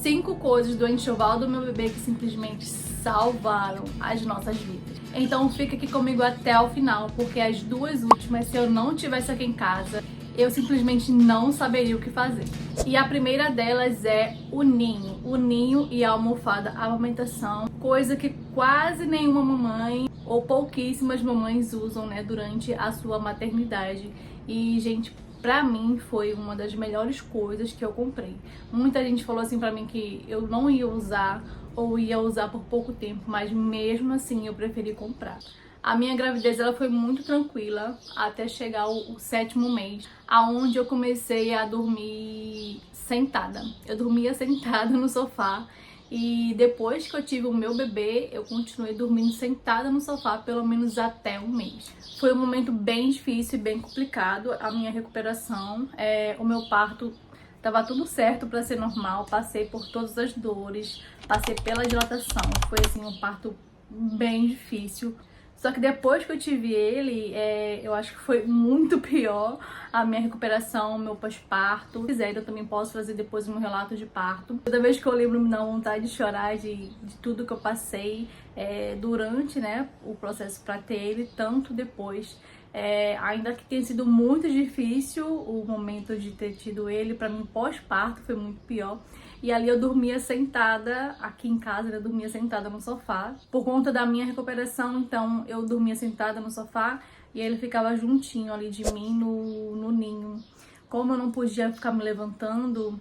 5 coisas do enxoval do meu bebê que simplesmente salvaram as nossas vidas. Então fica aqui comigo até o final, porque as 2 últimas, se eu não tivesse aqui em casa, eu simplesmente não saberia o que fazer. E a primeira delas é o ninho e a almofada amamentação, coisa que quase nenhuma mamãe ou pouquíssimas mamães usam, né, durante a sua maternidade. E, gente, pra mim foi uma das melhores coisas que eu comprei. Muita gente falou assim pra mim que eu não ia usar ou ia usar por pouco tempo, mas mesmo assim eu preferi comprar. A minha gravidez ela foi muito tranquila até chegar o 7º mês, aonde eu comecei a dormir sentada. Eu dormia sentada no sofá e depois que eu tive o meu bebê, eu continuei dormindo sentada no sofá pelo menos até 1 mês. Foi um momento bem difícil e bem complicado a minha recuperação. O meu parto tava tudo certo para ser normal, passei por todas as dores, passei pela dilatação, foi assim um parto bem difícil. Só que depois que eu tive ele, eu acho que foi muito pior a minha recuperação, o meu pós-parto. Se quiser, eu também posso fazer depois um relato de parto. Toda vez que eu lembro, me dá vontade de chorar de tudo que eu passei durante, né, o processo para ter ele, tanto depois. Ainda que tenha sido muito difícil o momento de ter tido ele, para mim pós-parto foi muito pior. E ali eu dormia sentada, aqui em casa eu dormia sentada no sofá. Por conta da minha recuperação, então eu dormia sentada no sofá e ele ficava juntinho ali de mim no ninho. Como eu não podia ficar me levantando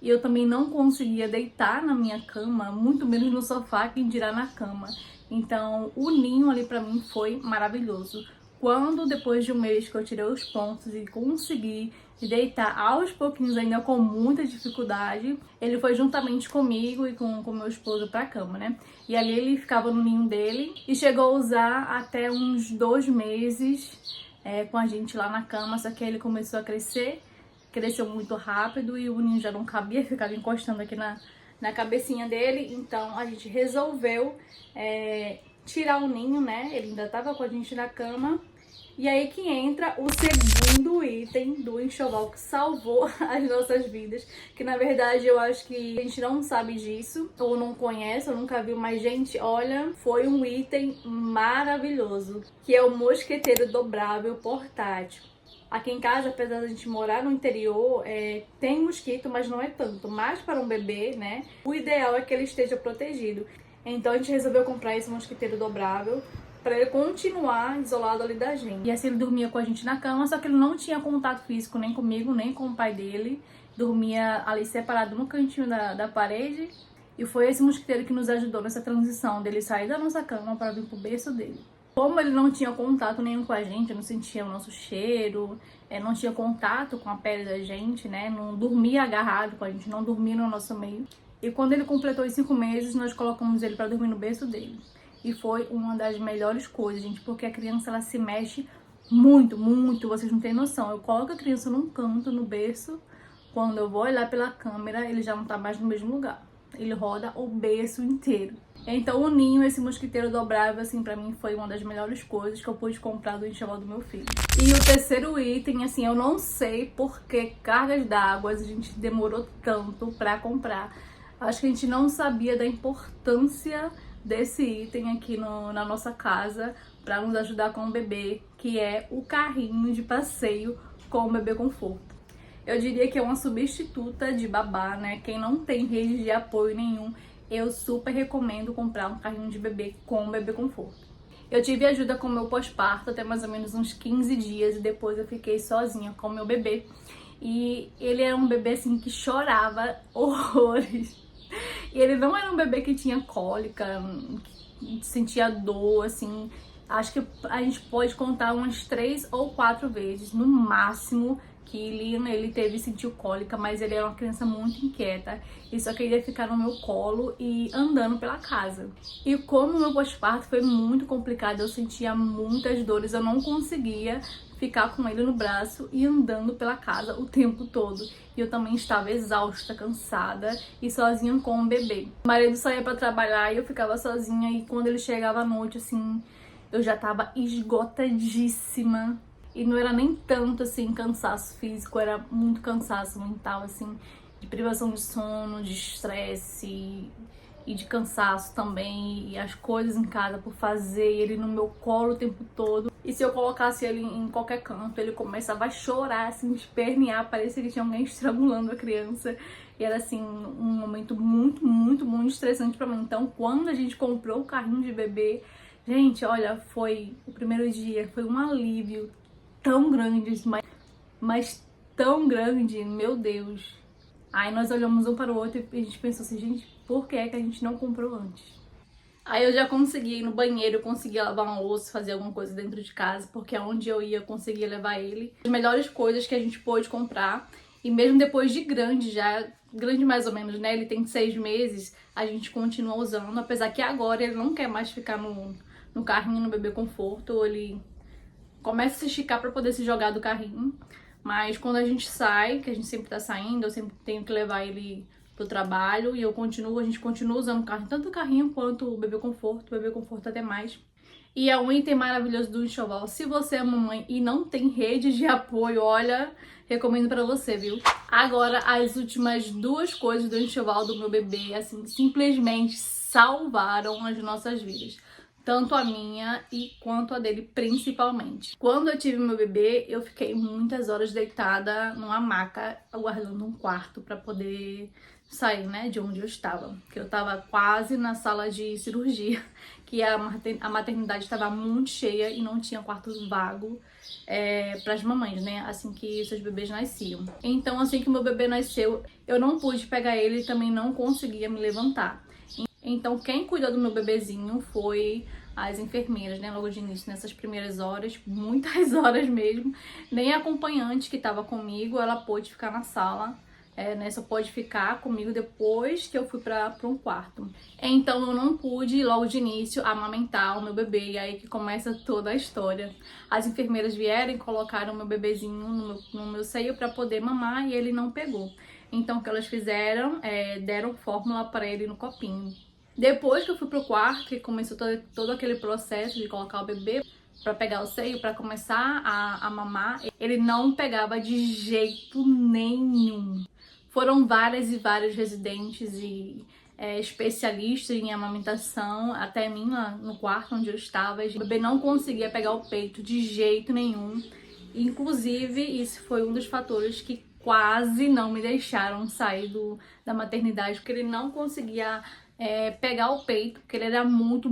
e eu também não conseguia deitar na minha cama, muito menos no sofá, quem dirá na cama. Então o ninho ali pra mim foi maravilhoso. Quando depois de 1 mês que eu tirei os pontos e consegui deitar aos pouquinhos, ainda com muita dificuldade, ele foi juntamente comigo e com meu esposo pra cama, né? E ali ele ficava no ninho dele e chegou a usar até uns 2 meses com a gente lá na cama, só que aí ele começou a crescer, cresceu muito rápido e o ninho já não cabia, ficava encostando aqui na cabecinha dele, então a gente resolveu tirar o ninho, né? Ele ainda tava com a gente na cama. E aí que entra o segundo item do enxoval que salvou as nossas vidas. Que na verdade eu acho que a gente não sabe disso, ou não conhece, ou nunca viu. Mas gente, olha, foi um item maravilhoso, que é o mosqueteiro dobrável portátil. Aqui em casa, apesar da gente morar no interior, tem mosquito, mas não é tanto. Mas para um bebê, né, o ideal é que ele esteja protegido. Então a gente resolveu comprar esse mosquiteiro dobrável para ele continuar isolado ali da gente. E assim ele dormia com a gente na cama, só que ele não tinha contato físico nem comigo, nem com o pai dele. Dormia ali separado no cantinho da parede. E foi esse mosquiteiro que nos ajudou nessa transição dele sair da nossa cama para vir pro berço dele. Como ele não tinha contato nenhum com a gente, não sentia o nosso cheiro, não tinha contato com a pele da gente, né? Não dormia agarrado com a gente, não dormia no nosso meio. E quando ele completou os 5 meses, nós colocamos ele para dormir no berço dele. E foi uma das melhores coisas, gente, porque a criança ela se mexe muito, muito, vocês não têm noção. Eu coloco a criança num canto, no berço, quando eu vou olhar pela câmera, ele já não tá mais no mesmo lugar. Ele roda o berço inteiro. Então o ninho, esse mosquiteiro dobrável, assim, pra mim foi uma das melhores coisas que eu pude comprar do enxoval do meu filho. E o terceiro item, assim, eu não sei por que cargas d'água a gente demorou tanto pra comprar. Acho que a gente não sabia da importância desse item aqui na nossa casa para nos ajudar com o bebê, que é o carrinho de passeio com o bebê conforto. Eu diria que é uma substituta de babá, né? Quem não tem rede de apoio nenhum, eu super recomendo comprar um carrinho de bebê com o bebê conforto. Eu tive ajuda com o meu pós-parto até mais ou menos uns 15 dias e depois eu fiquei sozinha com o meu bebê. E ele era um bebê assim que chorava horrores. E ele não era um bebê que tinha cólica, que sentia dor, assim. Acho que a gente pode contar umas 3 ou 4 vezes, no máximo, que ele sentiu cólica, mas ele era uma criança muito inquieta e só queria ficar no meu colo e andando pela casa. E como o meu pós-parto foi muito complicado, eu sentia muitas dores, eu não conseguia ficar com ele no braço e andando pela casa o tempo todo. E eu também estava exausta, cansada e sozinha com o bebê. O marido saía para trabalhar e eu ficava sozinha, e quando ele chegava à noite, assim, eu já tava esgotadíssima. E não era nem tanto, assim, cansaço físico, era muito cansaço mental, assim. de privação de sono, de estresse e de cansaço também, e as coisas em casa por fazer, ele no meu colo o tempo todo. E se eu colocasse ele em qualquer canto, ele começava a chorar, assim, espernear, parecia que tinha alguém estrangulando a criança. E era, assim, um momento muito estressante pra mim. Então, quando a gente comprou o carrinho de bebê, gente, olha, foi o primeiro dia, foi um alívio tão grande, mas tão grande, meu Deus. Aí nós olhamos um para o outro e a gente pensou assim, gente, por que é que a gente não comprou antes? Aí eu já consegui ir no banheiro, eu conseguia lavar uma louça, fazer alguma coisa dentro de casa, porque aonde eu ia eu conseguia levar ele. As melhores coisas que a gente pôde comprar, e mesmo depois de grande, já grande mais ou menos, né? Ele tem 6 meses, a gente continua usando, apesar que agora ele não quer mais ficar no carrinho, no bebê conforto, ele começa a se esticar para poder se jogar do carrinho. Mas quando a gente sai, que a gente sempre tá saindo, eu sempre tenho que levar ele pro trabalho e a gente continua usando o carrinho, tanto o carrinho quanto o bebê conforto até mais. E é um item maravilhoso do enxoval. Se você é mamãe e não tem rede de apoio, olha, recomendo pra você, viu? Agora, as últimas 2 coisas do enxoval do meu bebê, assim, simplesmente salvaram as nossas vidas. Tanto a minha e quanto a dele, principalmente. Quando eu tive meu bebê, eu fiquei muitas horas deitada numa maca, aguardando um quarto pra poder sair, né, de onde eu estava. Porque eu tava quase na sala de cirurgia, que a maternidade estava muito cheia e não tinha quarto vago para as mamães, né, assim que seus bebês nasciam. Então, assim que meu bebê nasceu, eu não pude pegar ele e também não conseguia me levantar. Então, quem cuidou do meu bebezinho foi as enfermeiras, né, logo de início, nessas primeiras horas, muitas horas mesmo. Nem a acompanhante que estava comigo, ela pôde ficar na sala, né, só pode ficar comigo depois que eu fui para um quarto. Então, eu não pude, logo de início, amamentar o meu bebê, e aí que começa toda a história. As enfermeiras vieram e colocaram o meu bebezinho no meu seio para poder mamar, e ele não pegou. Então, o que elas fizeram, deram fórmula para ele no copinho. Depois que eu fui pro quarto, que começou todo aquele processo de colocar o bebê pra pegar o seio, pra começar a mamar, ele não pegava de jeito nenhum. Foram várias e vários residentes e especialistas em amamentação até mim no quarto onde eu estava. O bebê não conseguia pegar o peito de jeito nenhum. Inclusive, isso foi um dos fatores que quase não me deixaram sair da maternidade, porque ele não conseguia pegar o peito, porque ele era muito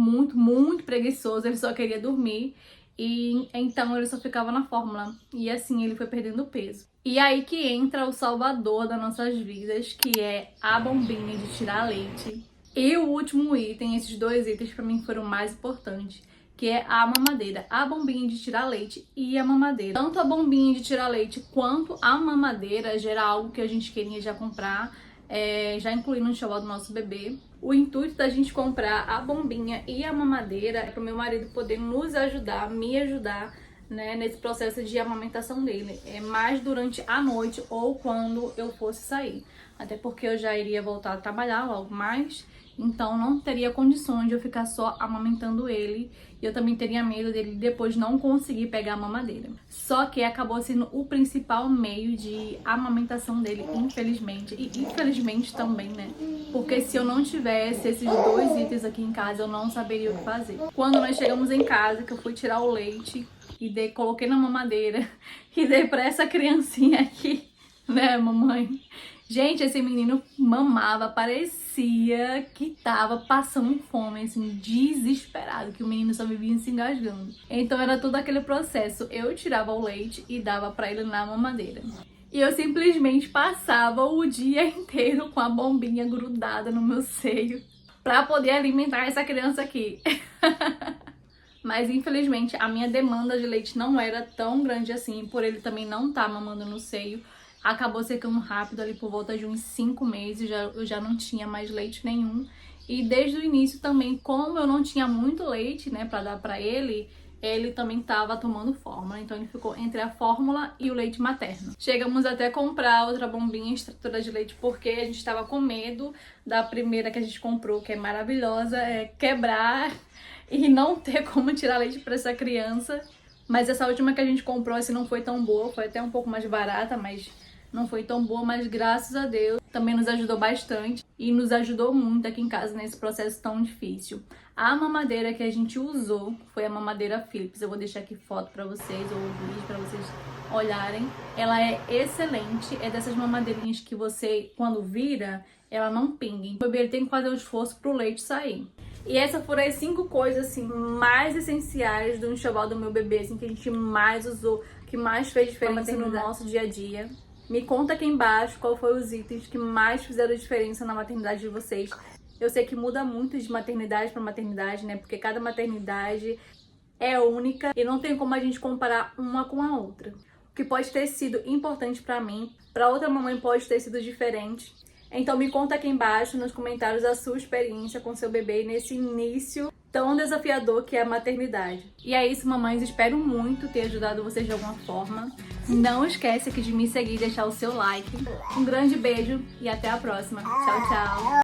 preguiçoso, ele só queria dormir, e então ele só ficava na fórmula, e assim ele foi perdendo peso. E aí que entra o salvador das nossas vidas, que é a bombinha de tirar leite. E o último item, esses 2 itens pra mim foram mais importantes, que é a mamadeira, a bombinha de tirar leite e a mamadeira. Tanto a bombinha de tirar leite quanto a mamadeira já era algo que a gente queria já comprar, já incluindo no enxoval do nosso bebê. O intuito da gente comprar a bombinha e a mamadeira é para o meu marido poder nos ajudar, me ajudar, né, nesse processo de amamentação dele, mais durante a noite ou quando eu fosse sair. Até porque eu já iria voltar a trabalhar logo mais, então não teria condições de eu ficar só amamentando ele, e eu também teria medo dele depois não conseguir pegar a mamadeira. Só que acabou sendo o principal meio de amamentação dele, infelizmente, e infelizmente também, né? Porque se eu não tivesse esses 2 itens aqui em casa, eu não saberia o que fazer. Quando nós chegamos em casa, que eu fui tirar o leite e coloquei na mamadeira e dei pra essa criancinha aqui, né, mamãe? Gente, esse menino mamava, parecia que tava passando fome, assim, desesperado, que o menino só vivia se engasgando. Então era todo aquele processo, eu tirava o leite e dava pra ele na mamadeira. E eu simplesmente passava o dia inteiro com a bombinha grudada no meu seio pra poder alimentar essa criança aqui. Mas infelizmente a minha demanda de leite não era tão grande assim, por ele também não estar mamando no seio. Acabou secando rápido, ali por volta de uns 5 meses, eu já não tinha mais leite nenhum. E desde o início também, como eu não tinha muito leite, né, pra dar pra ele também tava tomando fórmula. Então ele ficou entre a fórmula e o leite materno. Chegamos até a comprar outra bombinha extratora de leite, porque a gente tava com medo da primeira que a gente comprou, que é maravilhosa, quebrar e não ter como tirar leite pra essa criança. Mas essa última que a gente comprou, assim, não foi tão boa, foi até um pouco mais barata, mas não foi tão boa, mas graças a Deus também nos ajudou bastante e nos ajudou muito aqui em casa nesse processo tão difícil. A mamadeira que a gente usou foi a mamadeira Philips. Eu vou deixar aqui foto pra vocês ou vídeo pra vocês olharem. Ela é excelente, é dessas mamadeirinhas que você, quando vira, ela não pinga. O bebê tem que fazer um esforço pro leite sair. E essas foram as 5 coisas assim mais essenciais do enxoval do meu bebê, assim, que a gente mais usou, que mais fez diferença no nosso dia a dia. Me conta aqui embaixo qual foram os itens que mais fizeram diferença na maternidade de vocês. Eu sei que muda muito de maternidade para maternidade, né? Porque cada maternidade é única e não tem como a gente comparar uma com a outra. O que pode ter sido importante para mim, para outra mamãe pode ter sido diferente. Então me conta aqui embaixo nos comentários a sua experiência com seu bebê nesse início tão desafiador que é a maternidade. E é isso, mamães. Espero muito ter ajudado vocês de alguma forma. Não esquece aqui de me seguir e deixar o seu like. Um grande beijo e até a próxima. Tchau, tchau!